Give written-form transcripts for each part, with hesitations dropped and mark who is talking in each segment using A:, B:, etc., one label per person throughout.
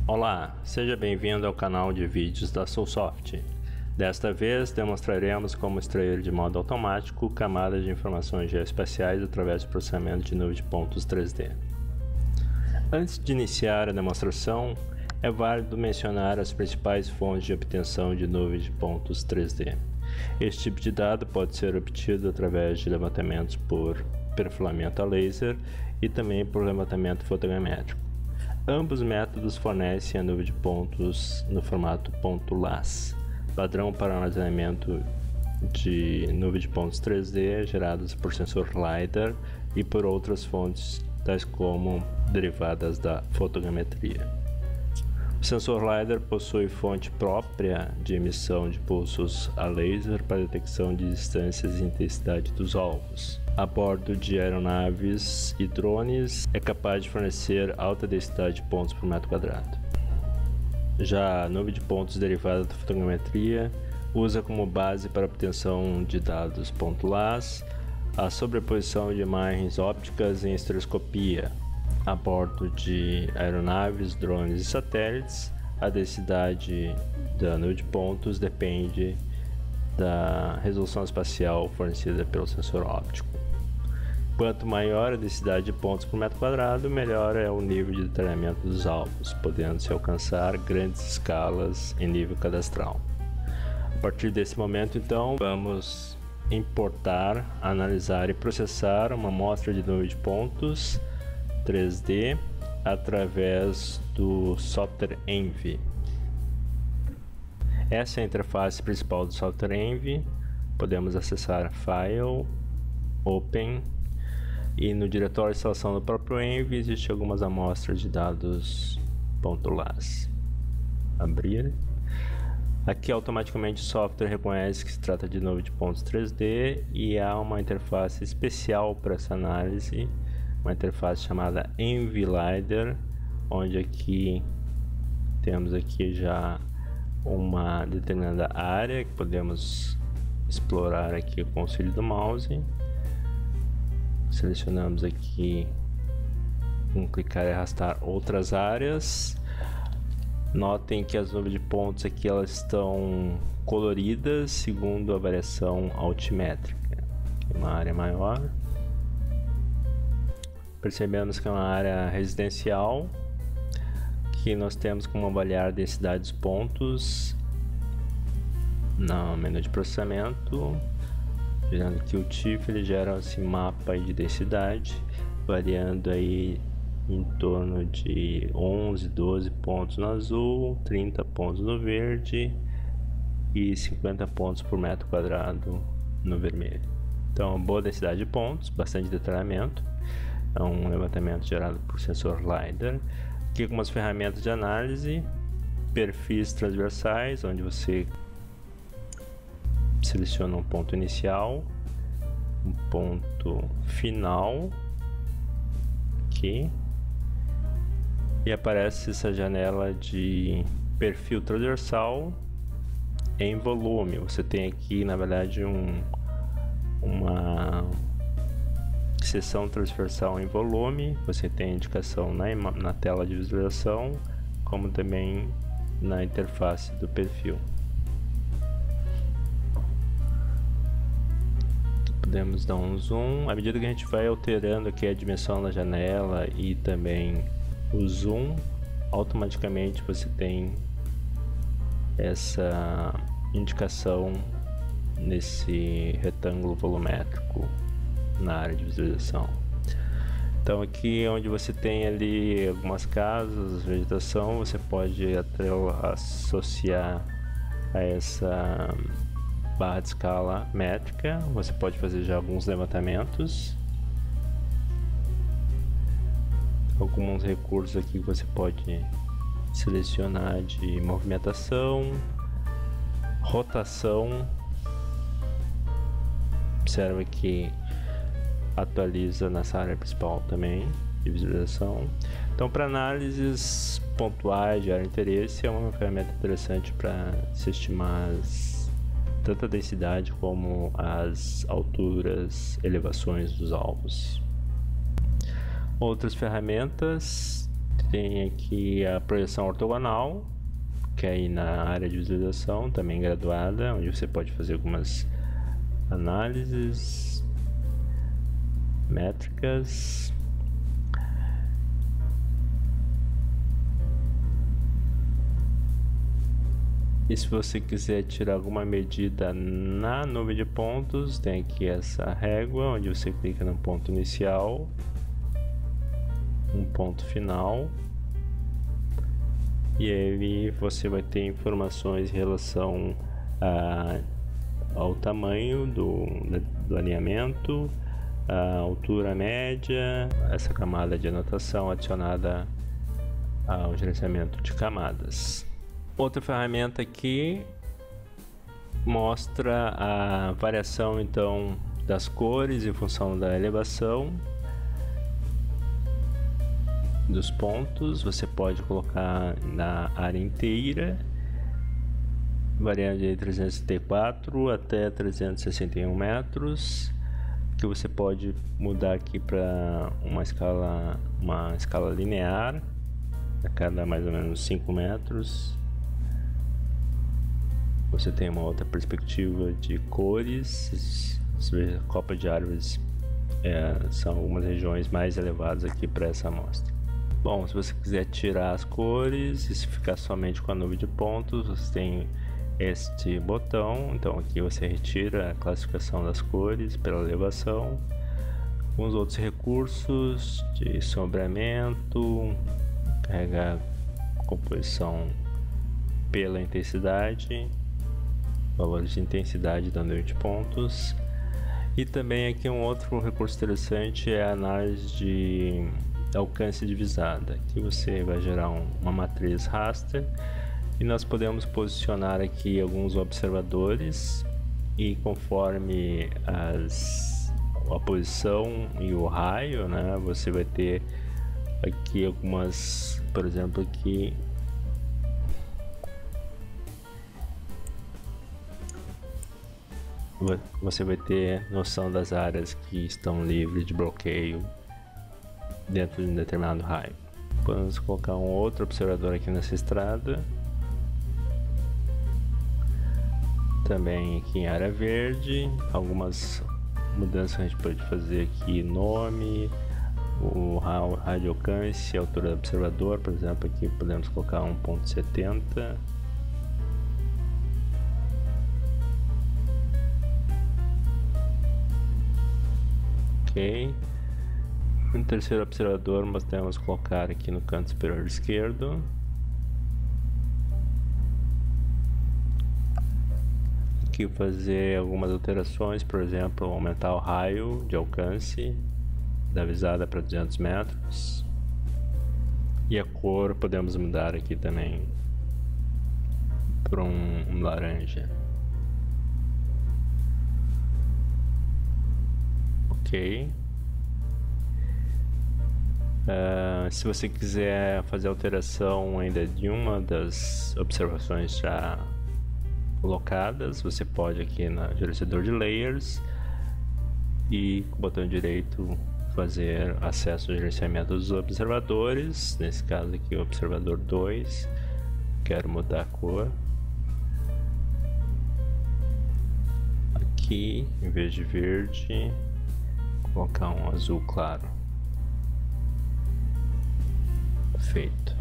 A: Olá, seja bem-vindo ao canal de vídeos da Soulsoft. Desta vez demonstraremos como extrair de modo automático camadas de informações geoespaciais através de processamento de nuvem de pontos 3D. Antes de iniciar a demonstração, é válido mencionar as principais fontes de obtenção de nuvens de pontos 3D. Este tipo de dado pode ser obtido através de levantamentos por perfilamento a laser e também por levantamento fotogramétrico. Ambos métodos fornecem a nuvem de pontos no formato .las, padrão para armazenamento de nuvem de pontos 3D gerados por sensor LiDAR e por outras fontes, tais como derivadas da fotogrametria. O sensor LiDAR possui fonte própria de emissão de pulsos a laser para detecção de distâncias e intensidade dos alvos. A bordo de aeronaves e drones, é capaz de fornecer alta densidade de pontos por metro quadrado. Já a nuvem de pontos derivada da fotogrametria usa como base para obtenção de dados .las a sobreposição de imagens ópticas em estereoscopia. A bordo de aeronaves, drones e satélites, a densidade da nuvem de pontos depende da resolução espacial fornecida pelo sensor óptico. Quanto maior a densidade de pontos por metro quadrado, melhor é o nível de detalhamento dos alvos, podendo-se alcançar grandes escalas em nível cadastral. A partir desse momento, então, vamos importar, analisar e processar uma amostra de nuvem de pontos 3D através do software Envy. Essa é a interface principal do software Envy. Podemos acessar File, Open, e no diretório de instalação do próprio Envy existem algumas amostras de dados .las. Abrir. Aqui automaticamente o software reconhece que se trata de nuvem de pontos 3D e há uma interface especial para essa análise, uma interface chamada Envy LiDAR, onde aqui temos aqui já uma determinada área que podemos explorar aqui com o auxílio do mouse. Selecionamos aqui, com clicar e arrastar outras áreas. Notem que as nuvens de pontos aqui elas estão coloridas segundo a variação altimétrica. Aqui uma área maior. Percebemos que é uma área residencial, que nós temos como avaliar a densidade dos pontos no menu de processamento. Vejando que o TIFF ele gera esse mapa de densidade, variando aí em torno de 11, 12 pontos no azul, 30 pontos no verde e 50 pontos por metro quadrado no vermelho. Então, boa densidade de pontos, bastante detalhamento. É um levantamento gerado por sensor LiDAR. Aqui algumas ferramentas de análise, perfis transversais, onde você seleciona um ponto inicial, um ponto final, aqui, e aparece essa janela de perfil transversal em volume. Você tem aqui, na verdade, uma seção transversal em volume. Você tem a indicação na tela de visualização, como também na interface do perfil. Podemos dar um zoom. À medida que a gente vai alterando aqui a dimensão da janela e também o zoom, automaticamente você tem essa indicação nesse retângulo volumétrico na área de visualização. Então aqui onde você tem ali algumas casas, vegetação, você pode até associar a essa barra de escala métrica. Você pode fazer já alguns levantamentos, alguns recursos aqui que você pode selecionar de movimentação, rotação. Observa que atualiza nessa área principal também de visualização. Então, para análises pontuais de área de interesse, é uma ferramenta interessante para se estimar tanto a densidade como as alturas, elevações dos alvos. Outras ferramentas tem aqui a projeção ortogonal, que é aí na área de visualização, também graduada, onde você pode fazer algumas análises, métricas. E se você quiser tirar alguma medida na nuvem de pontos, tem aqui essa régua, onde você clica no ponto inicial, um ponto final, e aí você vai ter informações em relação ao tamanho do alinhamento, a altura média, essa camada de anotação adicionada ao gerenciamento de camadas. Outra ferramenta aqui mostra a variação então das cores em função da elevação dos pontos. Você pode colocar na área inteira, variando de 364 até 361 metros, que você pode mudar aqui para uma escala linear a cada mais ou menos 5 metros. Você tem uma outra perspectiva de cores. Você vê a copa de árvores, são algumas regiões mais elevadas aqui para essa amostra. Bom, se você quiser tirar as cores e se ficar somente com a nuvem de pontos, você tem este botão. Então aqui você retira a classificação das cores pela elevação. Alguns outros recursos de sombreamento, carregar a composição pela intensidade, valores de intensidade da nuvem de pontos. E também aqui um outro recurso interessante é a análise de alcance divisada. Aqui você vai gerar uma matriz raster e nós podemos posicionar aqui alguns observadores, e conforme a posição e o raio, né, você vai ter aqui algumas, por exemplo, aqui você vai ter noção das áreas que estão livres de bloqueio dentro de um determinado raio. Podemos colocar um outro observador aqui nessa estrada, também aqui em área verde. Algumas mudanças que a gente pode fazer aqui: nome, o raio de alcance, a altura do observador. Por exemplo, aqui podemos colocar 1.70. Ok. No terceiro observador, nós temos que colocar aqui no canto superior esquerdo. Aqui fazer algumas alterações, por exemplo, aumentar o raio de alcance da visada para 200 metros. E a cor podemos mudar aqui também para um laranja. Ok. Se você quiser fazer alteração ainda de uma das observações já colocadas, você pode aqui no gerenciador de layers e com o botão direito fazer acesso ao gerenciamento dos observadores. Nesse caso aqui, o observador 2, quero mudar a cor. Aqui, em vez de verde, colocar um azul claro. Feito.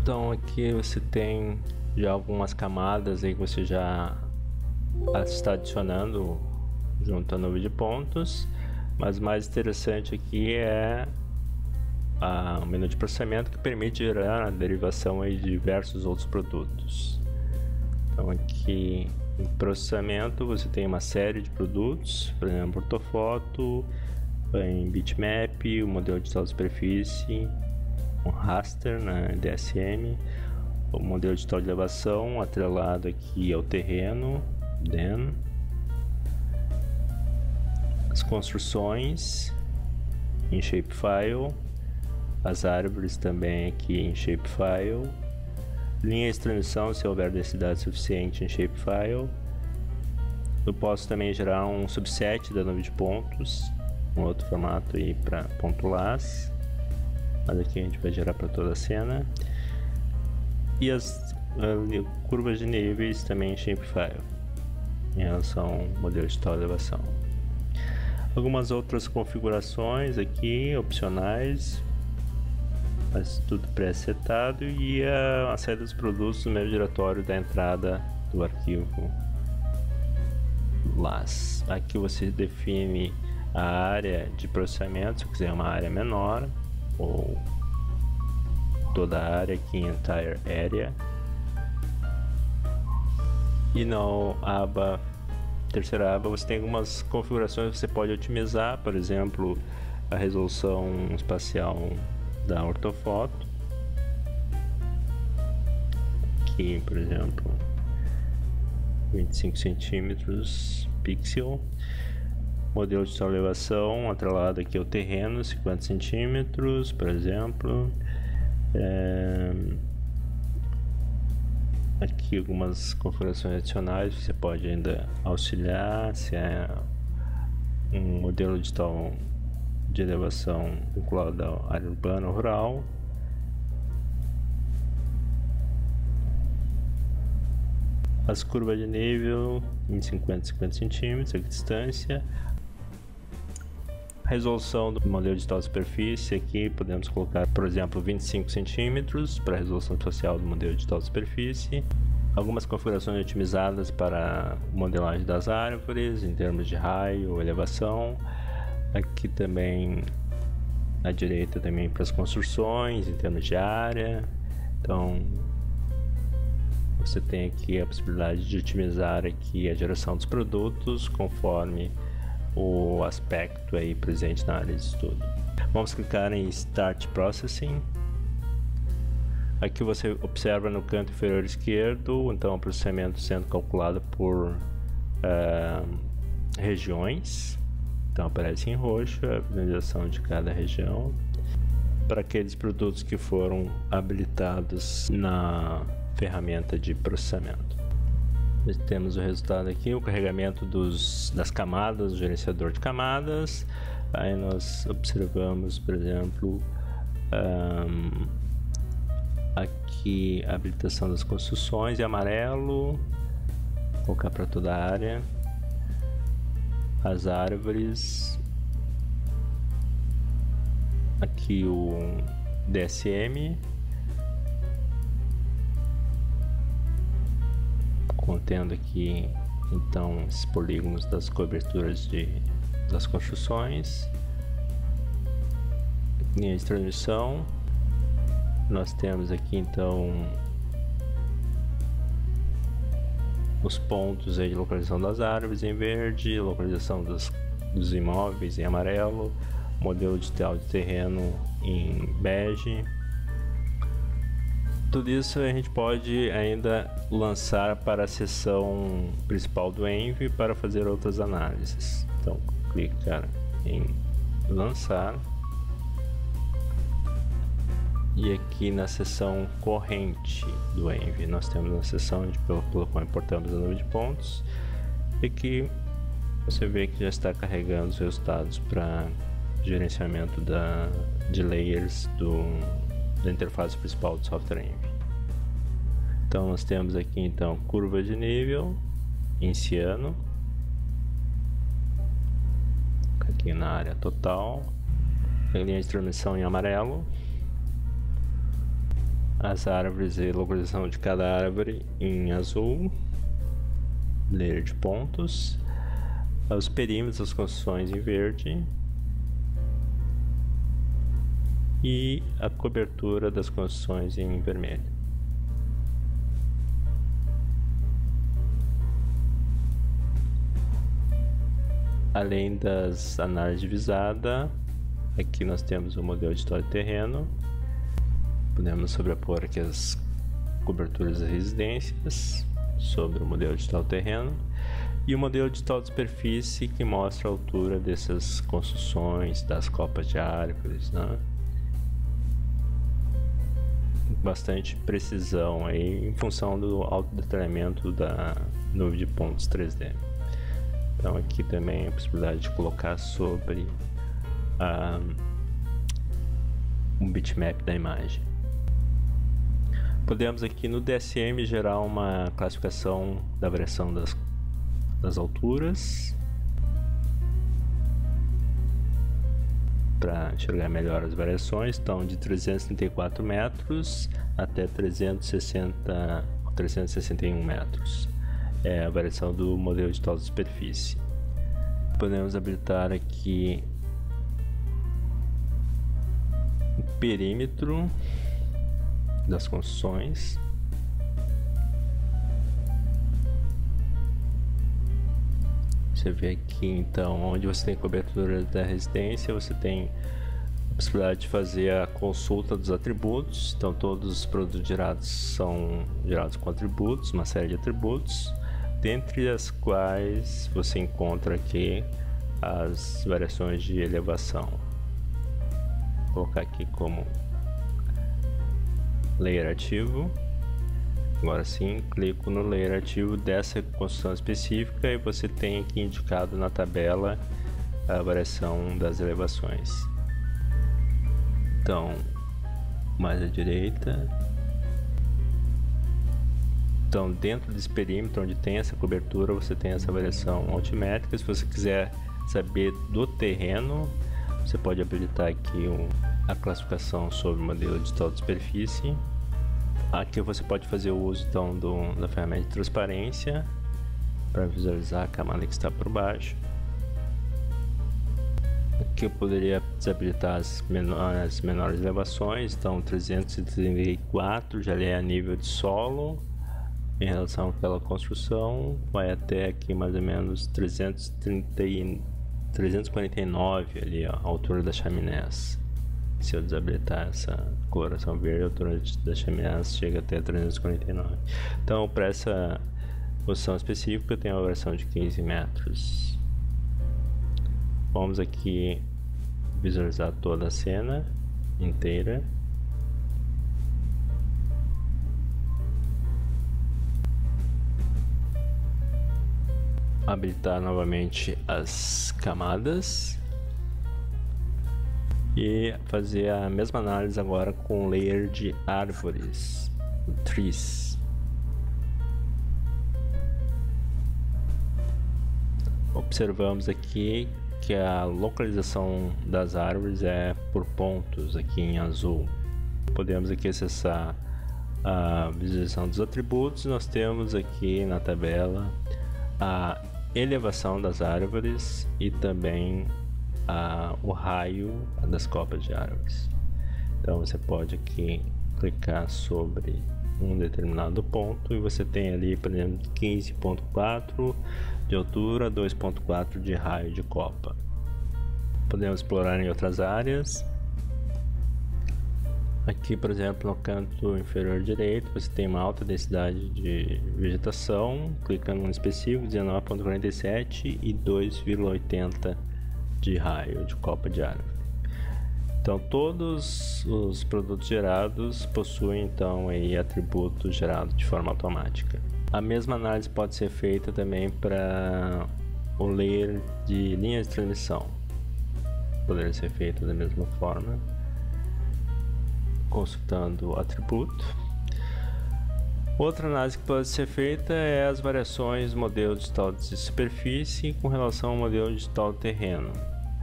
A: Então aqui você tem já algumas camadas aí que você já está adicionando junto à nuvem de pontos, mas o mais interessante aqui é o menu de processamento, que permite gerar a derivação aí de diversos outros produtos. Então aqui em processamento você tem uma série de produtos, por exemplo, ortofoto, em bitmap, o modelo digital de superfície, um raster na DSM, o modelo digital de elevação atrelado aqui ao terreno, DEN, as construções em shapefile, as árvores também aqui em shapefile, linhas de transmissão se houver densidade suficiente em shapefile. Eu posso também gerar um subset da nuvem de pontos um outro formato aí para ponto .las, mas aqui a gente vai gerar para toda a cena. E as curvas de níveis também em Shapefile, em relação ao modelo de tal elevação. Algumas outras configurações aqui, opcionais, mas tudo pré-setado, e a saída dos produtos no mesmo diretório da entrada do arquivo LAS. Aqui você define a área de processamento, se quiser uma área menor, ou toda a área aqui em Entire Area. E na terceira aba você tem algumas configurações que você pode otimizar, por exemplo, a resolução espacial da ortofoto. Aqui, por exemplo, 25 centímetros pixel. Modelo de elevação atrelado aqui ao terreno, 50 centímetros, por exemplo. Aqui algumas configurações adicionais, você pode ainda auxiliar se é um modelo de elevação vinculado à área urbana ou rural. As curvas de nível em 50 centímetros, a distância. A resolução do modelo de superfície, aqui podemos colocar, por exemplo, 25 centímetros para a resolução espacial do modelo de superfície. Algumas configurações otimizadas para a modelagem das árvores, em termos de raio ou elevação. Aqui também, à direita, também para as construções, em termos de área. Então, você tem aqui a possibilidade de otimizar aqui a geração dos produtos conforme o aspecto aí presente na área de estudo. Vamos clicar em Start Processing. Aqui você observa no canto inferior esquerdo, então o processamento sendo calculado por regiões. Então aparece em roxo a visualização de cada região. Para aqueles produtos que foram habilitados na ferramenta de processamento. Temos o resultado aqui, o carregamento das camadas, o gerenciador de camadas. Aí nós observamos, por exemplo, aqui a habilitação das construções em amarelo, vou colocar para toda a área, as árvores, aqui o DSM, contendo aqui então esses polígonos das coberturas das construções. Linha de transmissão, nós temos aqui então os pontos aí de localização das árvores em verde, localização dos imóveis em amarelo, modelo digital de terreno em bege. Tudo isso a gente pode ainda lançar para a seção principal do Envy para fazer outras análises. Então, clicar em lançar. E aqui na seção corrente do Envy, nós temos a seção onde pelo qual importamos a nuvem de pontos. E aqui você vê que já está carregando os resultados para gerenciamento de layers da interface principal do software Envy. Então nós temos aqui então curva de nível em ciano, aqui na área total, a linha de transmissão em amarelo, as árvores e localização de cada árvore em azul, layer de pontos, os perímetros das construções em verde, e a cobertura das construções em vermelho. Além das análises de visada, aqui nós temos o modelo de história de terreno. Podemos sobrepor aqui as coberturas das residências sobre o modelo digital terreno. E o modelo digital de superfície, que mostra a altura dessas construções, das copas de árvores, né? Bastante precisão aí, em função do autodetalhamento da nuvem de pontos 3D. Então aqui também a possibilidade de colocar sobre um bitmap da imagem. Podemos aqui no DSM gerar uma classificação da variação das alturas para enxergar melhor as variações. Então, de 334 metros até 361 metros é a variação do modelo digital de superfície. Podemos habilitar aqui o perímetro das construções. Você vê aqui então onde você tem cobertura da residência, você tem a possibilidade de fazer a consulta dos atributos. Então todos os produtos gerados são gerados com atributos, uma série de atributos, dentre as quais você encontra aqui as variações de elevação. Vou colocar aqui como layer ativo. Agora sim, clico no layer ativo dessa construção específica e você tem aqui indicado na tabela a variação das elevações. Então, mais à direita. Então, dentro desse perímetro onde tem essa cobertura, você tem essa variação altimétrica. Se você quiser saber do terreno, você pode habilitar aqui a classificação sobre o modelo digital de superfície. Aqui você pode fazer o uso então da ferramenta de transparência para visualizar a camada que está por baixo. Aqui eu poderia desabilitar as menores elevações. Então 334 já é a nível de solo em relação àquela construção, vai até aqui mais ou menos 349 ali, ó, a altura das chaminés. Se eu desabilitar essa coloração verde, a altura das chaminés chega até 349. Então, para essa posição específica, eu tenho uma variação de 15 metros. Vamos aqui visualizar toda a cena inteira. Habilitar novamente as camadas. E fazer a mesma análise agora com o layer de árvores, o trees. Observamos aqui que a localização das árvores é por pontos aqui em azul. Podemos aqui acessar a visualização dos atributos. Nós temos aqui na tabela a elevação das árvores e também o raio das copas de árvores. Então você pode aqui clicar sobre um determinado ponto e você tem ali, por exemplo, 15.4 de altura, 2.4 de raio de copa. Podemos explorar em outras áreas. Aqui, por exemplo, no canto inferior direito, você tem uma alta densidade de vegetação. Clicando no específico, 19.47 e 2,80 de raio de copa de árvore. Então todos os produtos gerados possuem então aí atributos gerados de forma automática. A mesma análise pode ser feita também para o layer de linhas de transmissão. Poderia ser feita da mesma forma, consultando o atributo. Outra análise que pode ser feita é as variações do modelo digital de superfície com relação ao modelo digital de terreno.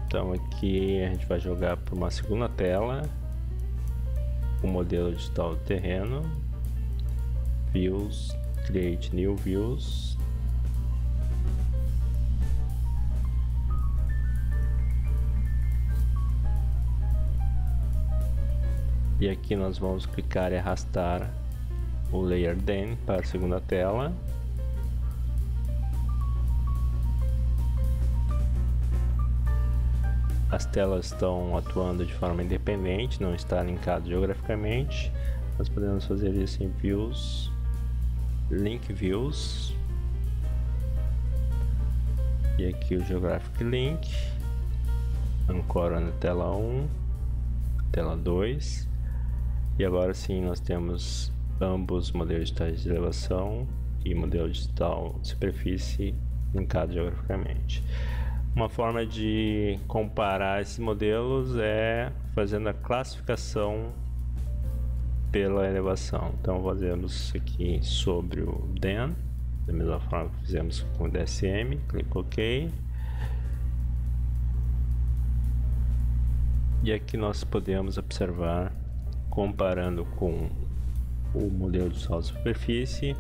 A: Então aqui a gente vai jogar para uma segunda tela o modelo digital de terreno, Views, Create New Views. E aqui nós vamos clicar e arrastar o Layer Den para a segunda tela. As telas estão atuando de forma independente, não está linkado geograficamente. Nós podemos fazer isso em Views, Link Views. E aqui o Geographic Link. Ancora na tela 1, tela 2. E agora sim nós temos ambos modelos digitais de elevação e modelo digital de superfície linkados geograficamente. Uma forma de comparar esses modelos é fazendo a classificação pela elevação. Então fazemos aqui sobre o DEN, da mesma forma que fizemos com o DSM, clico OK. E aqui nós podemos observar, comparando com o modelo de solo superfície,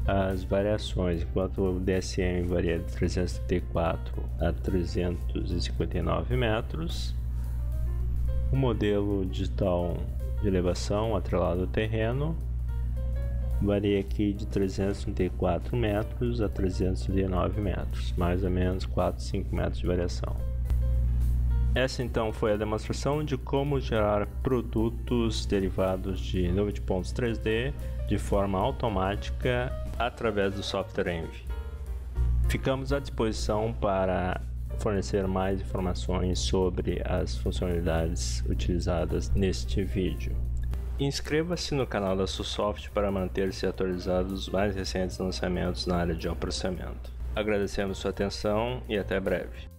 A: as variações. Enquanto o DSM varia de 334 a 359 metros, o modelo digital de elevação atrelado ao terreno varia aqui de 334 metros a 309 metros, mais ou menos 4, 5 metros de variação. Essa então foi a demonstração de como gerar produtos derivados de nuvem de pontos 3D de forma automática através do software Envy. Ficamos à disposição para fornecer mais informações sobre as funcionalidades utilizadas neste vídeo. Inscreva-se no canal da SUSOFT para manter-se atualizado dos mais recentes lançamentos na área de geoprocessamento. Agradecemos sua atenção e até breve.